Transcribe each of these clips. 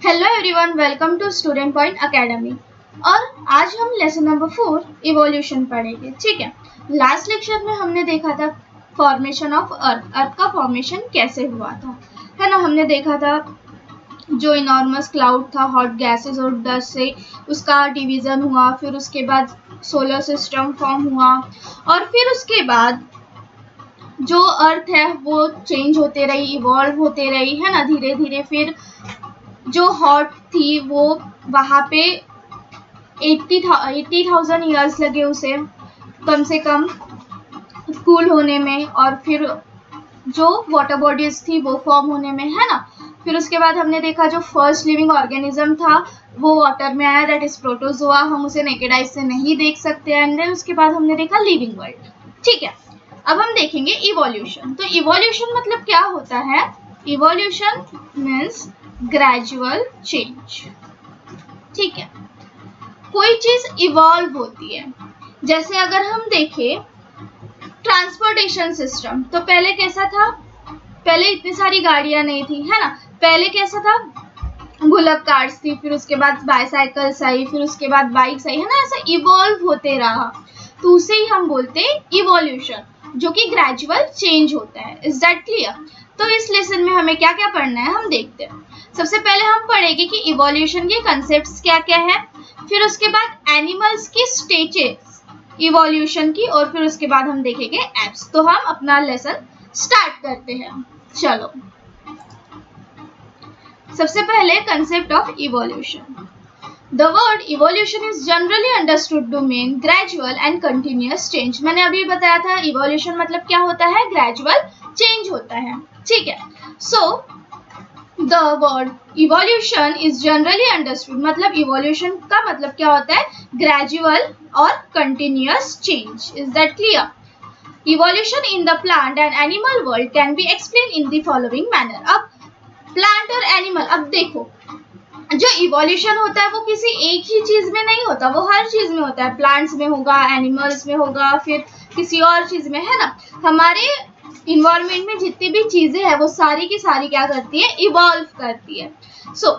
Hello everyone, welcome to student point academy. और आज हम लेसन नंबर 4 इवोल्यूशन पढ़ेंगे। ठीक है, लास्ट लेक्चर में हमने देखा था फॉर्मेशन ऑफ अर्थ का फॉर्मेशन कैसे हुआ था, है ना। हमने देखा था जो इनॉर्मस क्लाउड था हॉट गैसेस और डस्ट से उसका डिवीज़न हुआ, फिर उसके बाद सोलर सिस्टम फॉर्म हुआ और फिर उसके बाद जो अर्थ है वो चेंज होते रही, इवॉल्व होते रही, है ना, धीरे धीरे। फिर जो हॉट थी वो वहाँ पे 80,000 ईयर्स लगे उसे कम से कम कूल होने में, और फिर जो वाटर बॉडीज थी वो फॉर्म होने में, है ना। फिर उसके बाद हमने देखा जो फर्स्ट लिविंग ऑर्गेनिज्म था वो वाटर में आया, दैट इज प्रोटोजोआ। हम उसे नेकेड आई से नहीं देख सकते। एंड देन उसके बाद हमने देखा लिविंग वर्ल्ड। ठीक है, अब हम देखेंगे इवोल्यूशन। तो इवोल्यूशन मतलब क्या होता है? Evolution means gradual change. ठीक है, कोई चीज इवॉल्व होती है। जैसे अगर हम देखें ट्रांसपोर्टेशन सिस्टम, तो पहले कैसा था? पहले इतनी सारी गाड़ियां नहीं थी, है ना। पहले कैसा था? बुलक कार्स थी, फिर उसके बाद बाईसाइकिल्स आई, फिर उसके बाद बाइक्स आई, है ना। ऐसा इवॉल्व होते रहा, तो उसे ही हम बोलते हैं इवोल्यूशन, जो कि ग्रेजुअल चेंज होता है। Is that clear? तो इस लेसन में हमें क्या क्या पढ़ना है हम देखते हैं। सबसे पहले हम पढ़ेंगे कि इवोल्यूशन के कंसेप्ट्स क्या क्या है, फिर उसके बाद एनिमल्स की स्टेजेस इवोल्यूशन की, और फिर उसके बाद हम देखेंगे एप्स। तो हम अपना लेसन स्टार्ट करते हैं। चलो, सबसे पहले concept of evolution. The word evolution is generally understood to mean gradual and continuous change. मैंने अभी बताया था evolution मतलब क्या होता है? gradual change होता है। ठीक है, so the word evolution is generally understood मतलब evolution का मतलब क्या होता है? gradual और continuous change. Is that clear? Evolution in the plant and animal world can be explained in the following manner. अब प्लांट और एनिमल, अब देखो जो इवोल्यूशन होता है वो किसी एक ही चीज में नहीं होता, वो हर चीज में होता है। प्लांट्स में होगा, एनिमल्स में होगा, फिर किसी और चीज में, है ना। हमारे इन्वायरमेंट में जितनी भी चीजें हैं वो सारी की सारी क्या करती है? इवॉल्व करती है। सो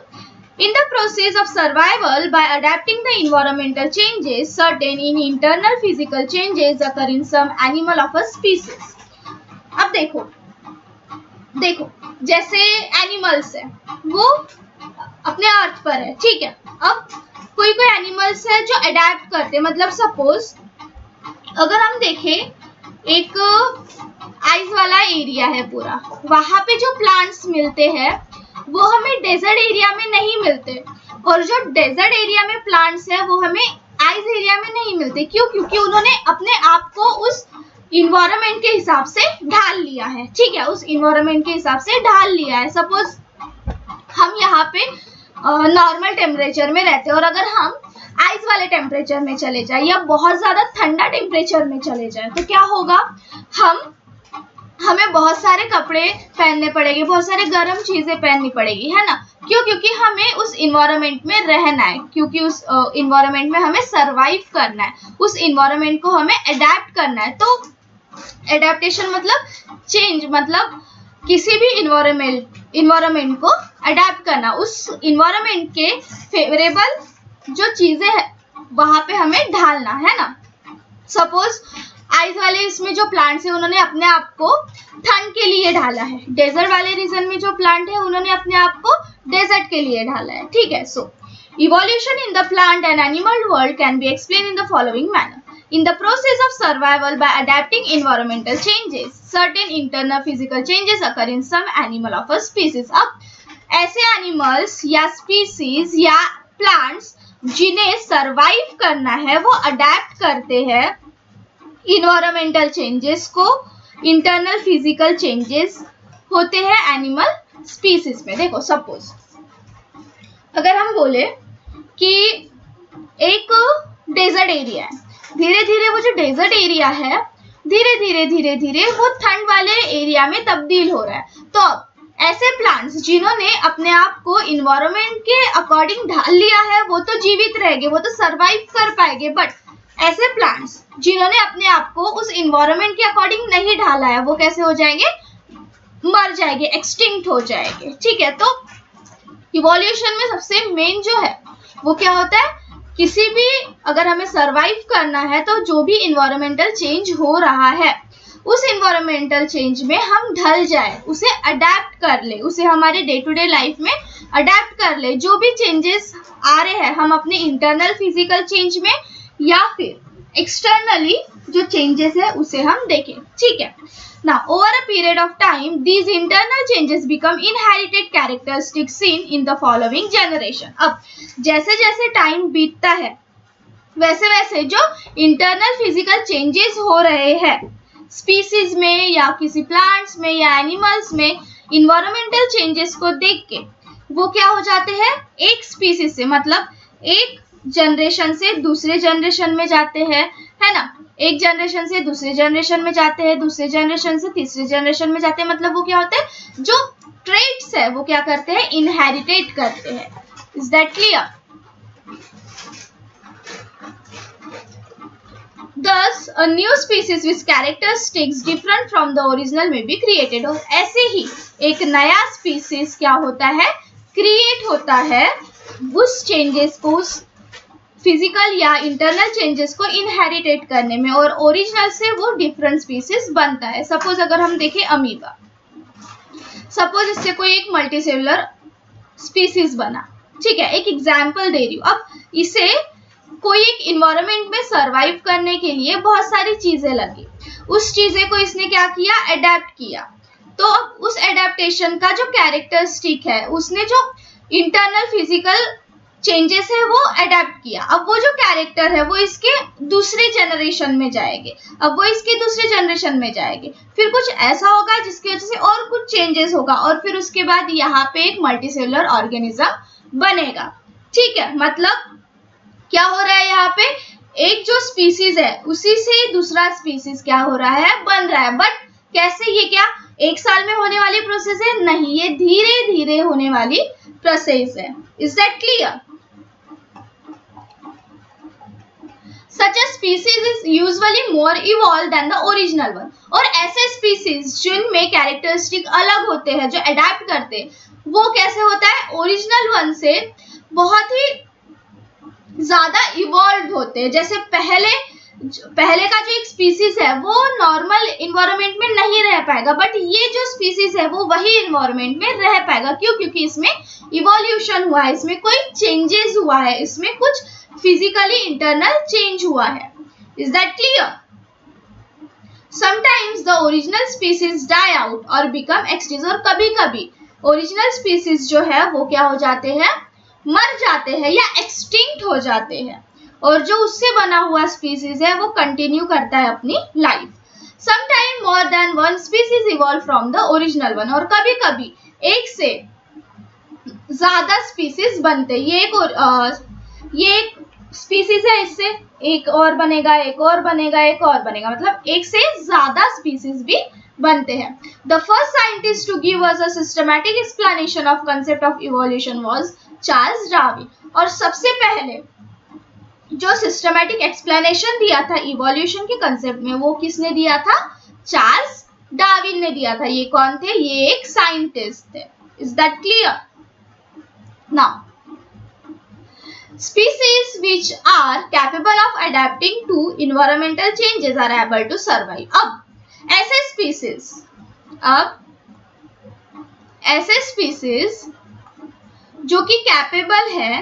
in the process of survival by adapting the environmental changes, certain in internal physical changes occur in some animal of a species. अब देखो जैसे एनिमल्स है वो अपने अर्थ पर है, ठीक है। अब कोई कोई एनिमल्स है जो अडेप्ट करते हैं, मतलब सपोज अगर हम देखें एक आइस वाला एरिया है पूरा, वहां पे जो प्लांट्स मिलते हैं वो हमें डेजर्ट एरिया में नहीं मिलते, और जो डेजर्ट एरिया में प्लांट्स है वो हमें आइस एरिया में नहीं मिलते। क्यों? क्योंकि उन्होंने अपने आप को उस इन्वायरमेंट के हिसाब से ढाल लिया है। ठीक है, उस इन्वायरमेंट के हिसाब से ढाल लिया है। सपोज हम यहाँ पे नॉर्मल टेम्परेचर में रहते हैं, और अगर हम आइस वाले टेम्परेचर में चले जाए या बहुत ज्यादा ठंडा टेम्परेचर में चले जाए तो क्या होगा? हमें बहुत सारे कपड़े पहनने पड़ेंगे, बहुत सारे गर्म चीजें पहननी पड़ेगी, है ना। क्यों? क्योंकि हमें उस इन्वायरमेंट में रहना है, क्योंकि उस इन्वायरमेंट में हमें सरवाइव करना है, उस इन्वायरमेंट को हमें अडेप्ट करना है। तो एडेप्टेशन मतलब चेंज, मतलब किसी भी इन्वायरमेंट को अडेप्ट करना, उस इन्वायरमेंट के फेवरेबल जो चीजें है वहां पे हमें ढालना, है ना। सपोज आइस वाले इसमें जो प्लांट्स है उन्होंने अपने आप को ठंड के लिए ढाला है, डेजर्ट वाले रीजन में जो प्लांट है उन्होंने अपने आप को डेजर्ट के लिए ढाला है। ठीक है, so evolution in the plant and animal world can be explain in the following manner. In the process of survival by adapting environmental changes, certain internal physical changes occur in some animal of a species. अब ऐसे animals या species या plants जिन्हें survive करना है वो adapt करते हैं इन्वायरमेंटल चेंजेस को। इंटरनल फिजिकल चेंजेस होते हैं एनिमल स्पीसीज में। देखो सपोज अगर हम बोले कि एक डेजर्ट एरिया है, धीरे धीरे वो जो डेजर्ट एरिया है धीरे धीरे वो ठंड वाले एरिया में तब्दील हो रहा है। तो अब ऐसे प्लांट्स जिन्होंने अपने आप को इन्वायरमेंट के अकॉर्डिंग ढाल लिया है वो तो जीवित रहेंगे, वो तो सरवाइव कर पाएंगे। बट ऐसे प्लांट्स जिन्होंने अपने आप को उस इन्वायरमेंट के अकॉर्डिंग नहीं ढाला है वो कैसे हो जाएंगे? मर जाएंगे, एक्सटिंक्ट हो जाएंगे। ठीक है, तो इवोल्यूशन में सबसे मेन जो है वो क्या होता है, किसी भी अगर हमें सरवाइव करना है तो जो भी इन्वायरमेंटल चेंज हो रहा है उस इन्वायरमेंटल चेंज में हम ढल जाए, उसे अडेप्ट कर ले, उसे हमारे डे टू डे लाइफ में अडेप्ट कर ले। जो भी चेंजेस आ रहे हैं हम अपने इंटरनल फिजिकल चेंज में या फिर एक्सटर्नली जो चेंजेस है उसे हम देखें, ठीक है ना। Over a period of time these internal changes become inherited characteristics seen in the following generation. अब जैसे जैसे टाइम बीतता है वैसे वैसे जो इंटरनल फिजिकल चेंजेस हो रहे हैं स्पीसीज में या किसी प्लांट्स में या एनिमल्स में, इन्वायरमेंटल चेंजेस को देख के वो क्या हो जाते हैं, एक स्पीसीज से मतलब एक जनरेशन से दूसरे जनरेशन में जाते हैं, है ना, एक जनरेशन से दूसरे जनरेशन में जाते हैं, दूसरे जनरेशन से तीसरे जनरेशन में जाते हैं। मतलब वो क्या होते हैं, जो ट्रेट्स है वो क्या करते हैं, इनहेरिटेट करते हैं। Is that clear? Thus, a new species with characteristics different from the original may be created. और ऐसे ही एक नया स्पीसीज क्या होता है, क्रिएट होता है, उस चेंजेस को, उस फिजिकल या इंटरनल चेंजेस को इनहेरिटेट करने में, और ओरिजिनल से वो डिफरेंट स्पीसीज बनता है। सपोज अगर हम देखें अमीबा, सपोज इससे कोई एक मल्टीसेलुलर स्पीसीज बना, ठीक है, एक एग्जाम्पल दे रही हूँ। अब इसे कोई एक इन्वायरमेंट में सरवाइव करने के लिए बहुत सारी चीजें लगी, उस चीजें को इसने क्या किया, अडेप्ट किया। तो अब उस एडेप्टेशन का जो कैरेक्टरिस्टिक है, उसने जो इंटरनल फिजिकल चेंजेस है वो अडेप्ट किया। अब वो जो कैरेक्टर है वो इसके दूसरे जनरेशन में जाएंगे, अब वो इसके दूसरे जनरेशन में जाएंगे, फिर कुछ ऐसा होगा जिसकी वजह से और कुछ चेंजेस होगा, और फिर उसके बाद यहाँ पे एक मल्टीसेलुलर ऑर्गेनिज्म बनेगा, ठीक है। मतलब क्या हो रहा है, यहाँ पे एक जो स्पीसीज है उसी से दूसरा स्पीसीज क्या हो रहा है, बन रहा है। बट कैसे, ये क्या एक साल में होने वाली प्रोसेस है? नहीं, ये धीरे धीरे होने वाली प्रोसेस है। Is that clear? Such a species is usually more evolved than the original one. और ऐसे स्पीसीज जिनमें कैरेक्टरिस्टिक अलग होते हैं, जो अडेप्ट करते हैं, वो कैसे होता है, ओरिजिनल वन से बहुत ही ज्यादा इवॉल्व होते हैं। जैसे पहले का जो एक स्पीसीज है वो नॉर्मल इन्वायरमेंट में नहीं रह पाएगा, बट ये जो स्पीसीज है वो वही इन्वायरमेंट में रह पाएगा। क्यों? क्योंकि इसमें इवोल्यूशन हुआ है, इसमें कोई चेंजेस हुआ है, इसमें कुछ फिजिकली इंटरनल चेंज हुआ है। Is that clear? Sometimes the original species die out और बिकम एक्सटिंक्ट। और कभी कभी ओरिजिनल स्पीसीज जो है वो क्या हो जाते हैं, मर जाते हैं या एक्सटिंक्ट हो जाते हैं, और जो उससे बना हुआ स्पीसीज है वो कंटिन्यू करता है अपनी life. Sometime more than one species evolve from the original one. और कभी कभी एक से ज्यादा स्पीसीज बनते, ये एक स्पीसीज है, इससे एक और बनेगा, एक और बनेगा, एक और बनेगा, मतलब एक से ज्यादा स्पीसीज भी बनते हैं। The first scientist to give us a systematic explanation of concept of evolution was Charles Darwin. और सबसे पहले जो सिस्टमैटिक एक्सप्लेनेशन दिया था इवोल्यूशन के कंसेप्ट में वो किसने दिया था, चार्ल्स डार्विन ने दिया था। ये कौन थे, ये एक साइंटिस्ट थे। Is that clear? Now species which are capable of adapting to environmental changes are able to survive. अब ऐसे स्पीसीज जो कि कैपेबल है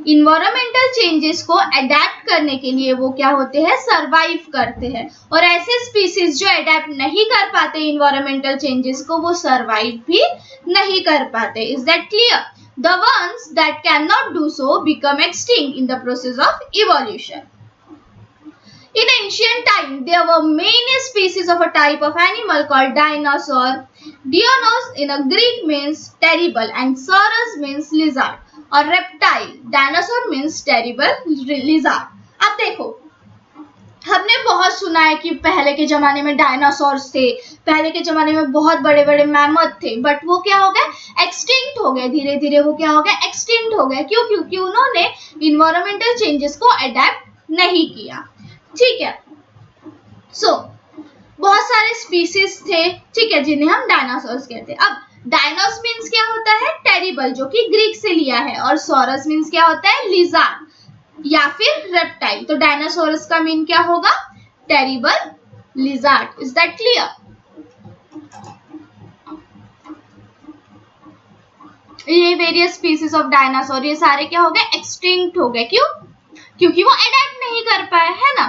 इन्वायरमेंटल चेंजेस को अडेप्ट करने के लिए, वो क्या होते हैं, सरवाइव करते हैं। और ऐसे स्पीसीज जो अडेप्ट नहीं कर पाते इन्वायरमेंटल चेंजेस को, वो सरवाइव भी नहीं कर पाते। Is that clear? The ones that cannot do so become extinct in the process of evolution. In ancient time, there were many species of a type of animal called dinosaur. Dionos in a Greek means terrible and saurus means lizard. और reptile, dinosaur means terrible lizard. अब देखो, हमने बहुत सुना है कि पहले के जमाने में डायनासोर्स थे, पहले के जमाने में बहुत बड़े बड़े मैमथ थे, बट वो क्या हो गए, एक्सटिंक्ट हो गए। धीरे धीरे वो क्या हो गए, एक्सटिंक्ट हो गए। क्यों? क्योंकि उन्होंने इन्वायरमेंटल चेंजेस को अडेप्ट नहीं किया, ठीक है। बहुत सारे स्पीसीज थे, ठीक है, जिन्हें हम डायनासोर्स कहते हैं। अब डायनोस मीन्स क्या होता है, टेरिबल टेरिबल जो कि ग्रीक से लिया है, और सॉरस मीन्स क्या होता है, लिजार्ड या फिर रेप्टाइल। तो डायनासोरस का मीन क्या होगा, terrible lizard. Is that clear? ये वेरियस स्पीसीज ऑफ डायनासोर, ये सारे क्या हो गए, एक्सटिंक्ट हो गए। क्यों? क्योंकि वो अडेप्ट नहीं कर पाए, है ना।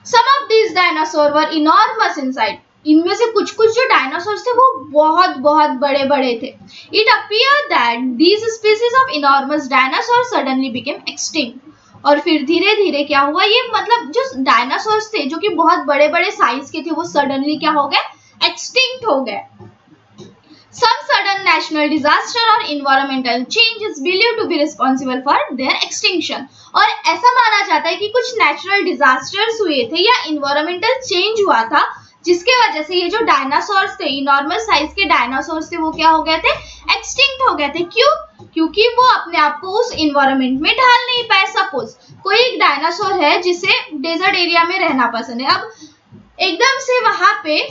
Some of these dinosaur were enormous in size, इनमें से कुछ कुछ जो डायनासोर थे वो बहुत बहुत बड़े बड़े थे। It appear that these species of enormous dinosaur suddenly became extinct, और फिर धीरे धीरे क्या हुआ, ये मतलब जो डायनासोर थे जो कि बहुत बड़े बड़े साइज के थे, वो सडनली क्या हो गए, एक्सटिंक्ट हो गए। Some sudden natural disaster or environmental change is believed to be responsible for their extinction. और ऐसा माना जाता है कि कुछ नेचुरल डिजास्टर्स हुए थे या इन्वायरमेंटल चेंज हुआ था, जिसके वजह से ये जो डायनासोर्स थे, इनॉर्मस साइज के डायनासोर्स थे, वो क्या हो गए थे, एक्सटिंक्ट हो गए थे। क्यों? क्योंकि वो अपने आप को उस इन्वायरमेंट में ढाल नहीं पाए। सपोज कोई एक डायनासोर है जिसे डेजर्ट एरिया में रहना पसंद है, अब एकदम से वहां पे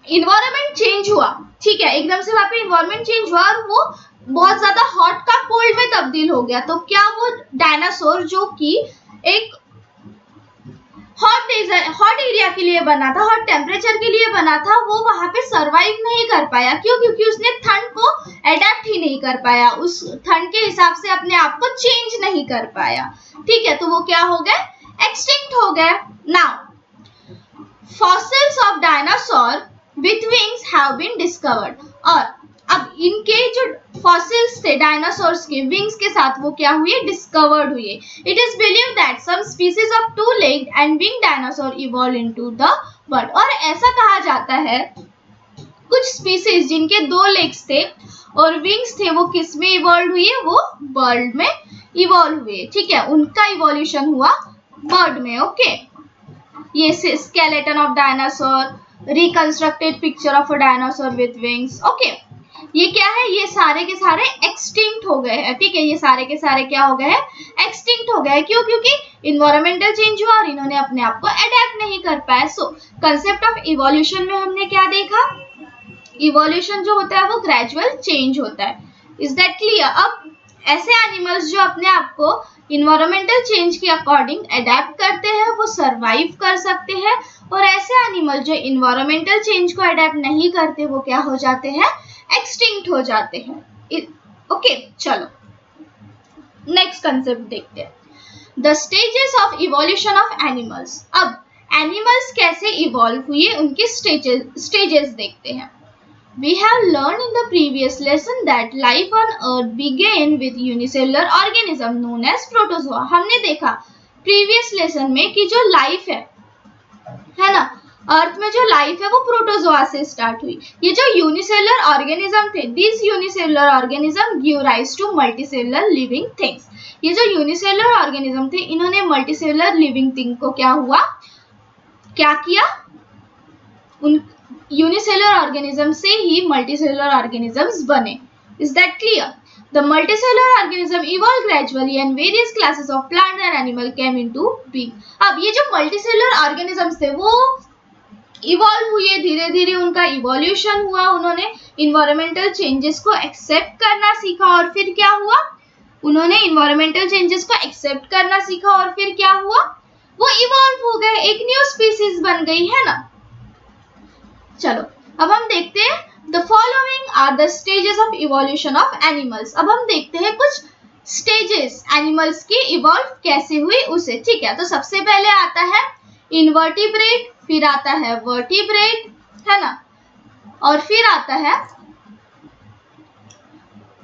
इन्वायरमेंट चेंज हुआ, ठीक है, एकदम से वहां पे इन्वायरमेंट चेंज हुआ और वो बहुत ज्यादा हॉट का कोल्ड में तब्दील हो गया, तो क्या वो डायनासोर जो कि एक हॉट एरिया के लिए बना था, हॉट टेम्परेचर के लिए बना था, वो वहां पे सरवाइव नहीं कर पाया। क्यों? क्योंकि उसने ठंड को अडेप्ट ही नहीं कर पाया, उस ठंड के हिसाब से अपने आप को चेंज नहीं कर पाया, ठीक है, तो वो क्या हो गए, एक्सटिंक्ट हो गए। Now fossils of dinosaur with wings have been discovered, और अब इनके जो फॉसिल्स थे डायनासोर्स के विंग्स के साथ वो क्या हुए, डिस्कवर्ड हुए। It is believed that some species of two legged and wing dinosaur evolve into the bird, और ऐसा कहा जाता है कुछ स्पीसीज जिनके 2 लेग्स थे और विंग्स थे, वो किस में इवॉल्व हुए, वो बर्ड में इवॉल्व हुए, ठीक है, उनका इवोल्यूशन हुआ बर्ड में। ओके, ये skeleton of dinosaur, reconstructed picture of a dinosaur with wings. Okay, ये क्या है, ये सारे के सारे एक्सटिंक्ट हो गए हैं, ठीक है, ये सारे के सारे क्या हो गए हैं, एक्सटिंक्ट हो गए हैं। क्यों? क्योंकि इन्वायरमेंटल चेंज हुआ और इन्होंने अपने आप को अडेप्ट नहीं कर पाए। सो कंसेप्ट ऑफ इवोल्यूशन में हमने क्या देखा, इवोल्यूशन जो होता है वो ग्रेजुअल चेंज होता है। Is that clear? अब ऐसे एनिमल्स जो अपने आप को इन्वायरमेंटल चेंज के अकॉर्डिंग अडेप्ट करते हैं, वो सरवाइव कर सकते हैं, और ऐसे एनिमल जो इन्वायरमेंटल चेंज को अडेप्ट नहीं करते, वो क्या हो जाते हैं, एक्सटिंक्ट हो जाते हैं। ओके, चलो नेक्स्ट कंसेप्ट देखते हैं, the stages of evolution of animals. अब एनिमल्स कैसे इवॉल्व हुए, उनके स्टेजेस देखते हैं। We have learned in the previous lesson that life on earth began with unicellular organism known as protozoa। हमने देखा प्रीवियस लेसन में कि जो लाइफ है ना, अर्थ में जो लाइफ है वो प्रोटोजोआ से स्टार्ट हुई। ये जो यूनिसेलुलर ऑर्गेनिज्म थे, this unicellular organism give rise to multicellular living things. ये जो यूनिसेलुलर ऑर्गेनिज्म थे, इन्होंने मल्टीसेलुलर लिविंग थिंग को क्या हुआ, क्या किया, उन यूनिसेलुलर ऑर्गेनिज्म से ही मल्टीसेलुलर ऑर्गेनिजम्स बने। Is that clear? The multicellular organism evolved gradually and various classes of plant and animal came into being। अब ये जो multicellular organisms थे वो इवॉल्व हुए, धीरे धीरे उनका इवोल्यूशन हुआ, उन्होंने इन्वायरमेंटल चेंजेस को एक्सेप्ट करना सीखा, और फिर क्या हुआ, उन्होंने इन्वायरमेंटल चेंजेस को एक्सेप्ट करना सीखा, और फिर क्या हुआ, वो इवॉल्व हो गए, एक न्यू स्पीसीज बन गई, है ना। चलो अब हम देखते हैं The following are the stages of evolution of animals। अब हम देखते हैं कुछ स्टेजेस एनिमल्स की इवॉल्व कैसे हुई उसे, ठीक है। तो सबसे पहले आता है इनवर्टिब्रेट, फिर आता है वर्टिब्रेट, है ना, और फिर आता है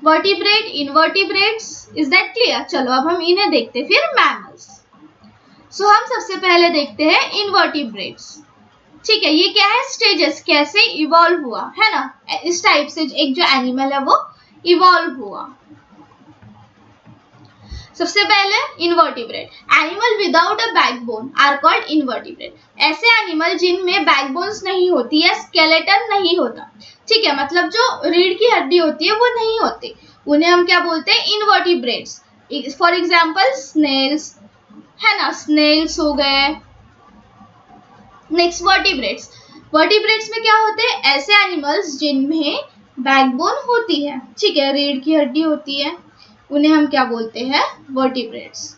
vertebrate, invertebrates. Is that clear? चलो अब हम इन्हें देखते हैं। फिर मैमल्स। सो हम सबसे पहले देखते हैं इनवर्टिब्रेट्स, ठीक है। ये क्या है, स्टेजेस, कैसे इवॉल्व हुआ, है ना, इस टाइप से एक जो एनिमल है वो इवॉल्व हुआ। सबसे पहले invertebrate, animal without a backbone are called invertebrate. ऐसे एनिमल जिनमें बैकबोन्स नहीं होती या स्केलेटन नहीं होता, ठीक है, मतलब जो रीढ़ की हड्डी होती है वो नहीं होती, उन्हें हम क्या बोलते हैं, इनवर्टिब्रेट्स। फॉर एग्जाम्पल स्नेल्स, है ना, स्नेल्स हो गए। Next vertebrates. वर्टिब्रेट्स में क्या होते हैं, ऐसे एनिमल्स जिनमें बैकबोन होती है, ठीक है, रीढ़ की हड्डी होती है, उन्हें हम क्या बोलते हैं, वर्टिब्रेट्स।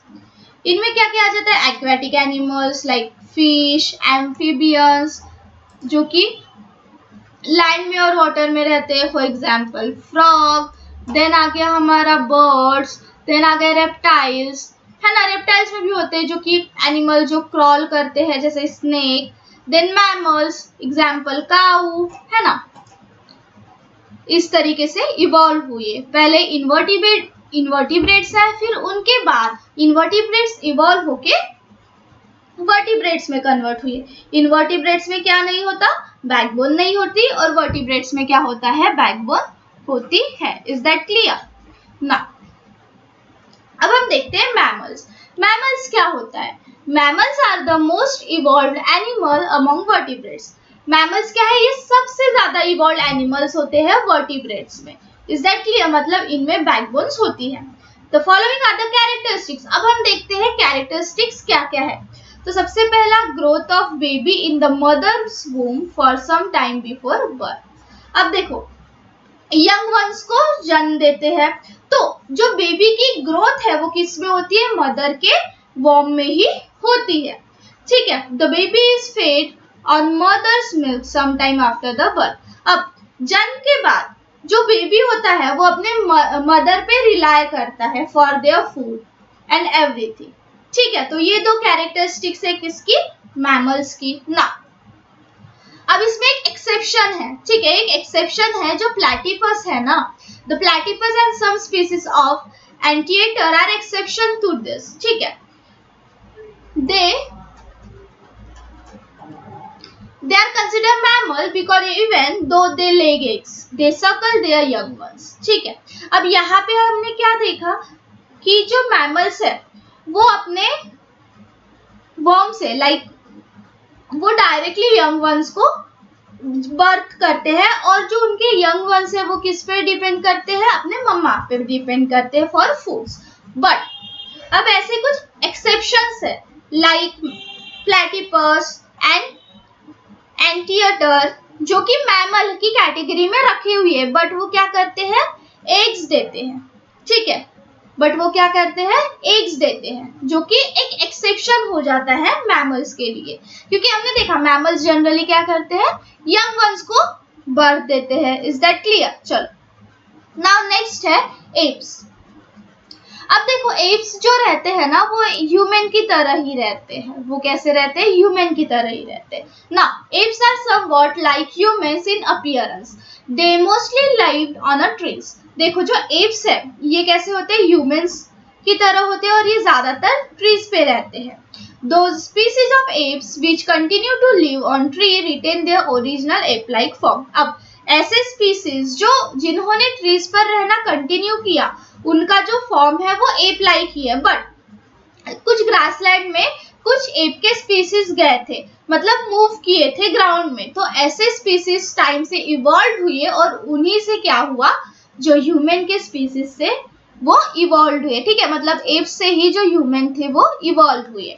इनमें क्या क्या आ जाता है, aquatic animals like fish, amphibians जो कि लैंड में और वाटर में रहते हैं, फॉर एग्जाम्पल फ्रॉग, देन आ गया हमारा बर्ड्स, देन आ गए रेप्टाइल्स, है ना, रेप्टाइल्स में भी होते हैं जो कि एनिमल जो क्रॉल करते हैं जैसे स्नेक, देन मैमल्स, एग्जाम्पल काऊ, है ना। इस तरीके से इवॉल्व हुए, पहले इन्वर्टिब्रेट्स है, फिर उनके बाद इन्वर्टिब्रेट्स इवॉल्व होके वर्टिब्रेट्स में कन्वर्ट हुए। इन्वर्टिब्रेट्स में क्या नहीं होता, बैकबोन नहीं होती, और वर्टिब्रेट्स में क्या होता है, बैकबोन होती है। इज दैट क्लियर ना। अब हम देखते हैं मैमल्स। मैमल्स क्या होता है, mammals are the most evolved animal among vertebrates. Mammals क्या है, ये सबसे ज्यादा इवॉल्व्ड एनिमल्स होते हैं वर्टिब्रेट्स में। इज दैट क्लियर, मतलब इनमें बैकबोन्स होती है। The following are the characteristics. अब हम देखते हैं कैरेक्टरिस्टिक्स क्या क्या है। तो सबसे पहला, growth of baby in the mother's womb for some time before birth. अब देखो, यंग वंस को जन्म देते हैं, तो जो बेबी की ग्रोथ है वो किस में होती है, मदर के वॉम में ही होती है, ठीक है। The baby is fed on mother's milk some time after the birth. अब जन्म के बाद जो बेबी होता है वो अपने मदर पे रिलाय करता है for their food and everything, ठीक है। तो ये दो कैरेक्टरिस्टिक्स है किसकी, मैमल्स की ना। अब इसमें एक एक्सेप्शन है, ठीक है, एक एक्सेप्शन है जो प्लैटिपस है ना। The platypus and some species of anteater are exception to this, ठीक है। They are considered mammal because even though they lay eggs, they suckle their young ones, ठीक है। अब यहाँ पे हमने क्या देखा कि जो मैमल्स है वो अपने वॉर्म से वो डायरेक्टली यंग वंस को बर्थ करते हैं, और जो उनके यंग वंस है वो किस पे डिपेंड करते हैं, अपने मम्मा पे डिपेंड करते हैं फॉर फूड्स। बट अब ऐसे कुछ एक्सेप्शंस है लाइक प्लैटिपस एंड एंटीएटर जो कि मैमल की कैटेगरी में रखी हुई है, बट वो क्या करते हैं, एग्स देते हैं, ठीक है। बट वो क्या करते हैं, एग्स देते हैं, जो कि एक एक्सेप्शन हो जाता है मैमल्स के लिए, क्योंकि हमने देखा मैमल्स जनरली क्या करते हैं, यंग वंस को बर्थ देते हैं। Is that clear. चलो नाउ नेक्स्ट है एप्स। अब देखो, एप्स जो रहते हैं ना वो ह्यूमन की तरह ही रहते हैं। वो कैसे रहते हैं, ह्यूमन की तरह ही रहते हैं ना। Apes are somewhat like humans in appearance, they mostly lived on a trees. देखो जो एप्स है ये कैसे होते हैं, ह्यूमंस की तरह होते हैं, और ये ज्यादातर ट्रीज पे रहते हैं। Those species of apes which continue to live on tree retain their original ape-like form. अब ऐसे स्पीसीज जो जिन्होंने ट्रीज पर रहना कंटिन्यू किया, उनका जो फॉर्म है वो एप लाइक ही है। बट कुछ ग्रासलैंड में कुछ एप के स्पीसीज गए थे, मतलब मूव किए थे ग्राउंड में, तो ऐसे स्पीसीज टाइम से इवॉल्व हुए, और उन्हीं से क्या हुआ, जो ह्यूमन के स्पीसीज से वो इवॉल्व हुए, ठीक है। मतलब एप से ही जो ह्यूमन थे वो इवॉल्व हुए,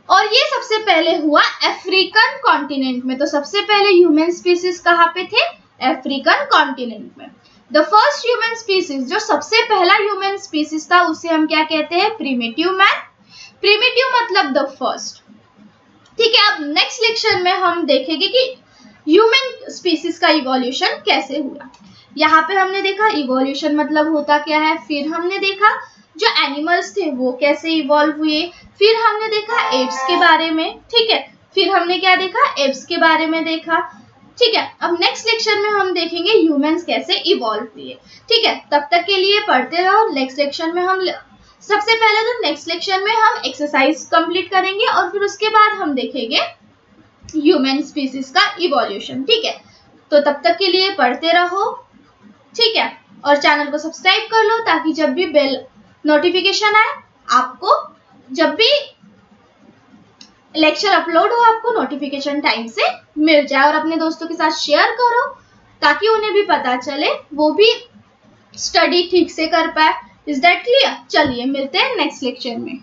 और ये सबसे पहले हुआ अफ्रीकन कॉन्टिनेंट में। तो सबसे पहले ह्यूमन स्पीसीज कहाँ पे थे, अफ्रीकन कॉन्टिनेंट में। द फर्स्ट ह्यूमन स्पीसीज, जो सबसे पहला ह्यूमन स्पीसीज था, उसे हम क्या कहते हैं, प्रिमिटिव मैन। प्रिमिटिव मतलब द फर्स्ट, ठीक है। अब नेक्स्ट लेक्चर में हम देखेंगे कि ह्यूमन स्पीसीज का इवोल्यूशन कैसे हुआ। यहाँ पे हमने देखा इवोल्यूशन मतलब होता क्या है, फिर हमने देखा जो एनिमल्स थे वो कैसे इवॉल्व हुए, फिर हमने देखा एप्स के बारे में, ठीक है। फिर हमने क्या देखा, एप्स के बारे में देखा, ठीक है। अब नेक्स्ट लेक्चर में हम देखेंगे ह्यूमंस कैसे इवॉल्व हुए, ठीक है। तब तक के लिए पढ़ते रहो। नेक्स्ट लेक्चर में हम सबसे पहले तो नेक्स्ट लेक्चर में हम एक्सरसाइज कंप्लीट करेंगे, और फिर उसके बाद हम देखेंगे ह्यूमन स्पीसीज का इवोल्यूशन, ठीक है। तो तब तक के लिए पढ़ते रहो, ठीक है। और चैनल को सब्सक्राइब कर लो ताकि जब भी बेल नोटिफिकेशन आए, आपको जब भी लेक्चर अपलोड हो आपको नोटिफिकेशन टाइम से मिल जाए। और अपने दोस्तों के साथ शेयर करो ताकि उन्हें भी पता चले, वो भी स्टडी ठीक से कर पाए। Is that clear. चलिए मिलते हैं नेक्स्ट लेक्चर में।